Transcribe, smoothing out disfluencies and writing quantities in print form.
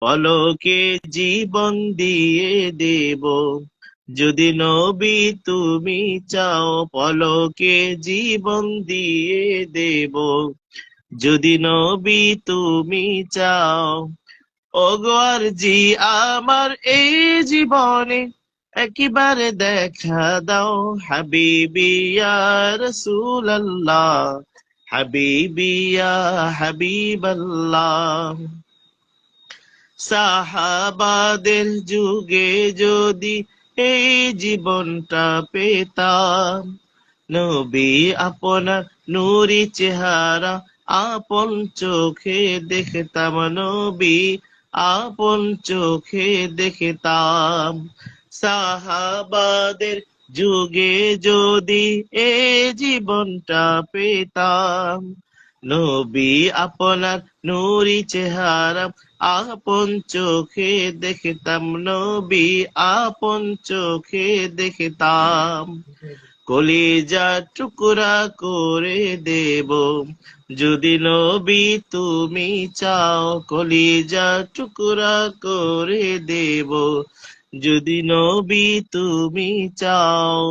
পলকে জীবন দিয়ে দেব, যদি নবী তুমি চাও। পলকে জীবন দিয়ে দেব, যদি নবী তুমি চাও। ওগো আরজি আমার এই জীবনে, একেবারে দেখা দাও। হাবিবি ইয়া রাসূলুল্লাহ, হাবিবি ইয়া হাবিবাল্লাহ। সাহাবাদের যুগে যদি এই জীবনটা পেতাম, নবী আপনার নূরি চেহারা আপন চোখে দেখতাম, নবী আপন চোখে দেখতাম। সাহাবাদের যুগে যদি এ জীবনটা পেতাম, নবী আপনার নূরি চেহারা আপন চোখে দেখতাম, নবী আপন চোখে দেখতাম। কলিজা টুকরা করে দেব, যদি নবী তুমি চাও। কলিজা টুকরা করে দেব, যদি নবী তুমি চাও।